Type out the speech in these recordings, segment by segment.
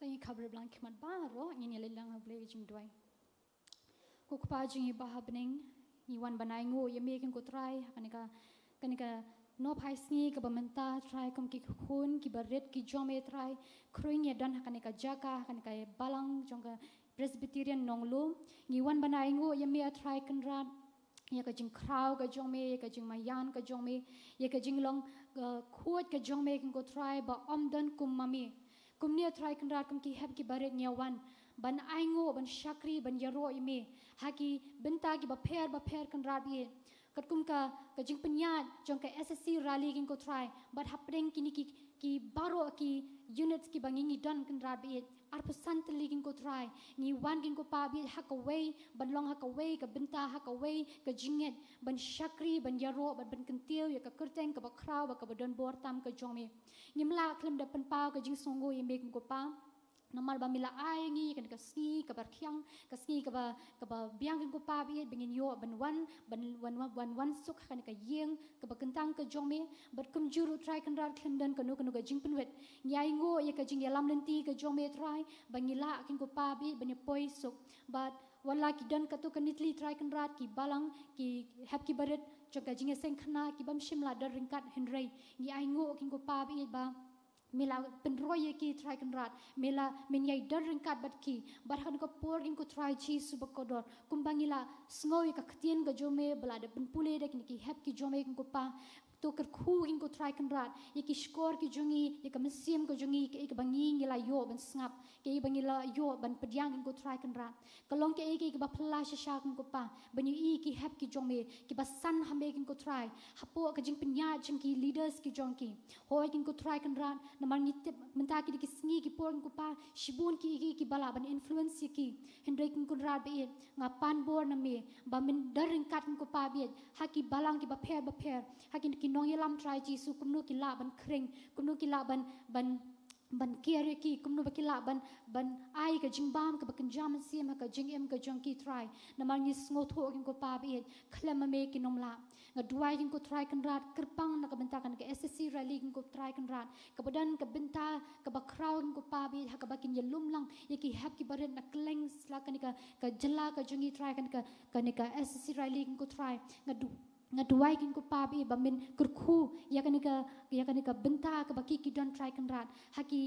Kaya kabar bilang kemat baro ini lelang boleh jing doi. Ko pa jing bahabning ni wan banaingo ye making ko try kanika no paisni ka bamenta try kom ki khun ki baret ki jome try kruing ye dan kanika jaka kanika balang jongka Presbyterian nonglu ni wan banaingo ye me try kanrat ye ka jing kraw ka jong me ye ka jing mayan ka jong me ye ka jing long khuat ka jong me ko try ba omdan kum mami kum ne try kan rat kum ki heb ki baret nyawan ban aingo ban shakri ban yaro ime haki benta ki ba pher kan rat ye kat kum ka jing penyat jong ka SSC rally kin ko try but hapring kini ki baro ki units ki bangingi don kan rat ye ar pesan teligin ko try ni wan gin ko pa bi hak away ban long hak away ka benta hak away ka jinget ban shakri ban yaro ban kentil ya ka kerteng ka ba kraw ba ka ba don bor tam ka jome ngimla klem da pen pa ka jing songo ye mek ko pa namal ba mila ai ngi kan ka ski ka bar khyang ka ski ka ba biang gin ko pa bi bingin yo ban wan suk kan ka yeng ka ba kentang ka jome bat kum juru try kan rar klem dan ka no ka jing penwet nyai ngo ye ka jing ya lam lenti ka jome try bangila kin ko pa bi ban poi suk but wala ki dan ka to kanitli try kan rat ki balang ki hap ki baret jong ka jing seng khna ki bam shimla dar ringkat henrei ni ai ngo kin ko pa bi ba mela penroye ki try kan rat mela menyai dar ringkat bat ki barhan ko por kin ko try chi subakodor kumbangila sngoy ka ktien ga jome belada penpule dak ni ki hap ki jome kin ko pa to ker khu kin ko try kan rat ye ki skor ki jungi ye ka mesim ko jungi ke bangi ngila yo ban snap ke bangila yo ban pedyang kin ko try kan rat kalong ke ba phla sha kin ko pa banyu i ki hap ki jome ki ba san hambe kin ko try hapo ka jing penya jing ki leaders ki jong ki hoy kin ko try kan rat namar ngitip menta ki sngi ki por kin ko pa shibun ki bala ban influence ki hendrek kin ko rat be ngapan bor na me ba min daring kat kin ko pa be haki balang ki ba pher haki ki nong yelam try ji su kumnu ki la ban kring kumnu ki la ban kere ki kumnu ba ki la ban ai ka jingbam ka bakin jam sim ka jingem ka jong ki try namar ni sngo tho kin ko pa be khlem me ki nomla nga duai kin ko try kan rat kerpang na ka benta kan ka SSC rally kin ko try kan rat ka badan ka benta ka ba kraw kin ko pa be ha ka bakin yelum lang ye ki hap ki baret na kleng sla kan ka jela ka jongi try kan ka SSC rally kin ko try nga duai kin ko pa bi ba min kurkhu ya kanika benta ka baki ki don try kan rat haki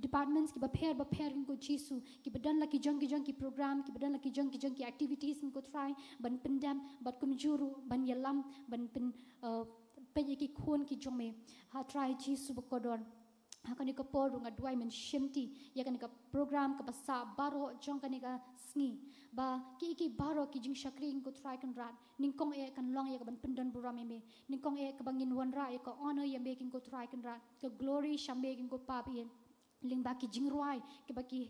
departments ki ba pher kin ko jisu ki badan la ki jong ki program ki badan la ki jong ki activities kin ko try ban pendam bat kum juru ban yalam ban pen pe ki khon ki jong me ha try jisu bokodor hakani ka por nga duai men shimti ya kanika program ka basa baro jong kanika sngi ba ki baro ki jing shakri ko try kan rat ningkong e kan long ya ka ban pendan buram me ningkong e ka bangin wan ra e ka honor ya making ko try kan rat ka glory sham making ko pa bi ling ba ki jing ruai ki ba ki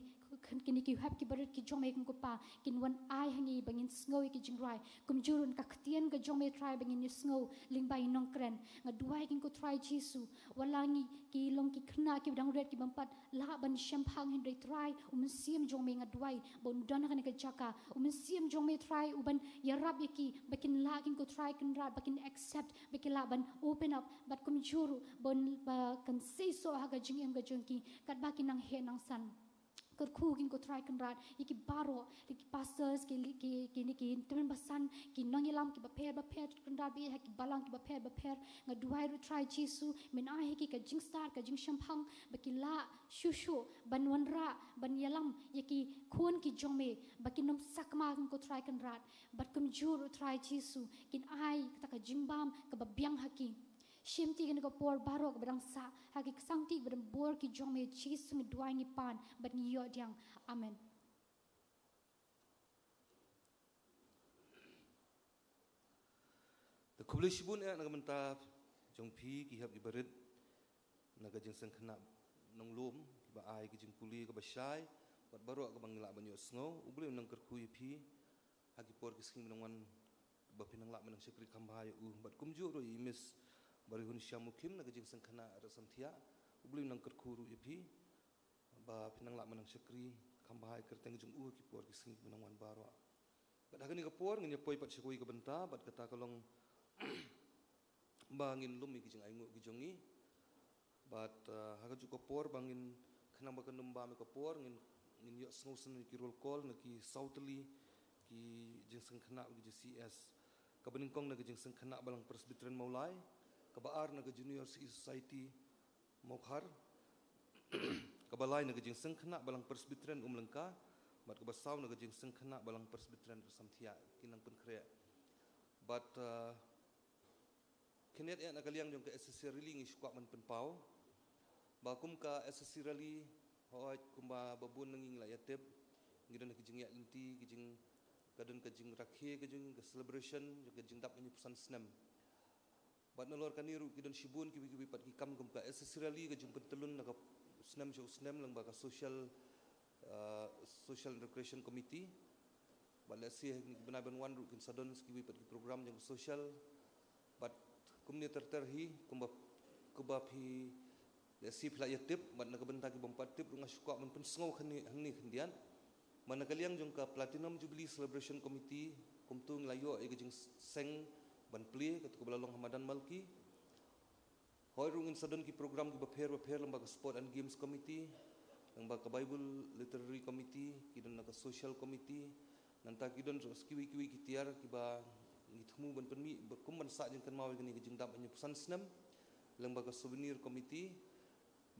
kini ki hap ki barit ki jome ko pa kin wan ai hangi bangin sngoy ki jingrai kum jurun ka ktien ka jome try bangin ni sngo ling bai nong kren nga duai kin ko try jisu walangi ki long ki khna ki dang red ki bampat la ban shampang hin dei try sim jome nga duai bon don ka ni ka jaka sim jome try uban yarab yaki bakin la kin ko try kin rat bakin accept bakin la ban open up bat kum juru bon ba kan say so ha ga jingem ga jongki kat bakin nang he nang san kerkhu kin ko try kan rat iki baro iki pastors ki temen basan ki nong yelam ki ba pher kan rat bi ha ki balang ki ba pher nga duai ru try jisu min ai ki ka jing star ka jing shampang ba ki la shushu ban wanra ban yelam yaki khon ki jome ba ki nom sakma kin ko try kan rat bat kum jur try jisu kin ai ta ka jingbam ka ba biang haki shimti kin ko por baro ka badang sa haki sangti badang bor ki jome jisu ngi duai ni pan bat ni yo diang amen. The kublisibun naga mentap jong pi ki hab ibarit naga jeng sengkena nong lom ki ba ai ki jeng puli ka ba syai bat baro ka bangla banyo sngo ubule nang kerku pi haki por ki sking nang wan ba pinang la menang sekri kambay bat kumju ro imis bari hun syamukim naga jeng sengkena rasam thia ubule nang kerku ru pi ba pinang la menang sekri kambay kerteng jeng ki por ki sking nang wan baro bat hagani ka por ngin poi pat sekui ka benta bat kata kalong bangin lumi ki jeng aingu ki jongi bat haga juko por bangin kenang bakan numba me kapor ngin yo sngosen ki roll call ki southly ki jing sang khana gi CS kabaning kong na jing sang khana balang Presbyterian Maulai kabaar na Junior Society Mokhar kabalai na jing sang khana balang Presbyterian Umlengka bat kabasaw na jing sang khana balang Presbyterian Samthia kinang penkrea but kinet ya nakaliang jong ka SSC rally ngi squad man penpau ba kum ka SSC rally hoy kumba babun nanging la yatep ngidan ka jing ya inti gijing kadon ka jing rakhe ka jing celebration ka jing dap ni pesan senam bat nolor kaniru kidon shibun kibi pat ki kam kum ka SSC rally ka jing pentelun na ka senam jo senam lang ba ka social and recreation committee ba la si benaban wan ru kin sadon kibi pat ki program jong social but kumni terterhi kumbap hi si pla yatip man nakabenta ki bompat tip runga syukwa man pensngau khani khendian man nakaliang jong ka platinum jubilee celebration committee kumtung layo e gijing seng ban pli kat ko balalong hamadan malki hoy rungin sadon ki program ki baper lembaga sport and games committee lembaga bible literary committee kidon naka social committee nanta kidon skiwi ki tiar ki ba ngitmu ban penmi berkumban sa jeng kan mau gani jeng dap anyu pesan senam lembaga souvenir committee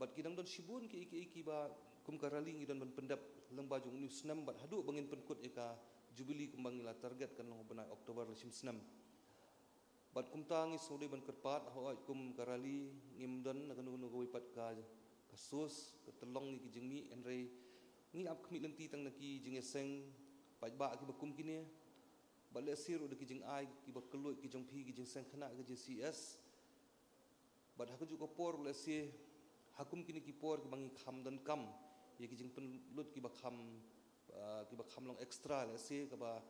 bat kidang don shibun ki iki ba kum karali ngidon ban pendap lembaga jung new senam bat hadu bangin penkut eka jubilee kembang ila target kan long benai Oktober lesim senam bat kum tangi sode ban kerpat hoi kum karali ngimdon nakan nu wipat ka kasus ketelong ni jeng mi enrei ni ap kmi lenti tang naki jeng eseng pajba ki bakum kini bale sir udah kijing ai ki bakelut kijong pi kijing sang khana ki CS bad haku juga por bale si hakum kini ki por ki bangi kham dan kam ye kijing penlut ki bakham long extra le si ka ba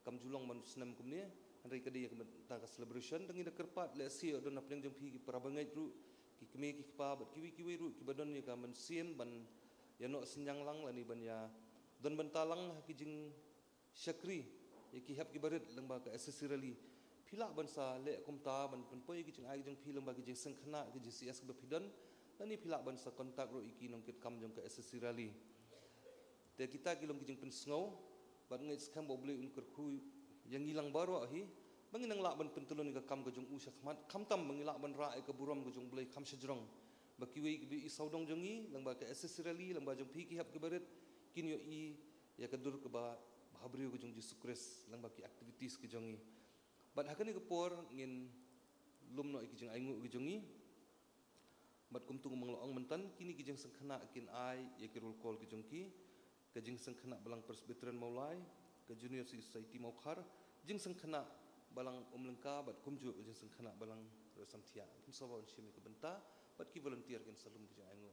kam julong man senam kum ni andai kadi ya ta ka celebration dangi da kerpat le si odon apeng jong pi ki parabangai ru ki kemi ki pa bat kiwi ru ki badon ni ka man sim ban ya no senyang lang lani ban ya don bentalang kijing syakri ki hap ki barit lembaga SSC rally pila bansa le kumta ban penpoi ki jing ai jing pi lembaga jing sengkhana ki jing CS ke bapidon ani pila bansa kontak ro iki nong kit kam jong ke SSC rally te kita ki long ki jing pensngau ban ngai skam boble un kerku yang hilang baru ahi bangin nang la ban pentulun ka kam ka jong usha khmat kham tam bangila ban ra ka buram ka jong blai kham sejrong bakiwi ki saudong jongi lembaga SSC rally lembaga jong pi ki hap ki barit kin yo i ya kadur ke ba habrio ko jong Jesucrist lang baki activities ki jongi bat hakani ko por ngin lumno ki jong aingu ki jongi bat kumtung mangloong mentan kini ki jong sengkhana kin ai ya ki roll call ki jongki ka jing sengkhana balang Presbyterian Maulai ka Junior Society Mokhar jing sengkhana balang Umlengka bat kumju jing sengkhana balang Samthia kim sawa on shimi ko benta bat ki volunteer kin salum ki jong aingu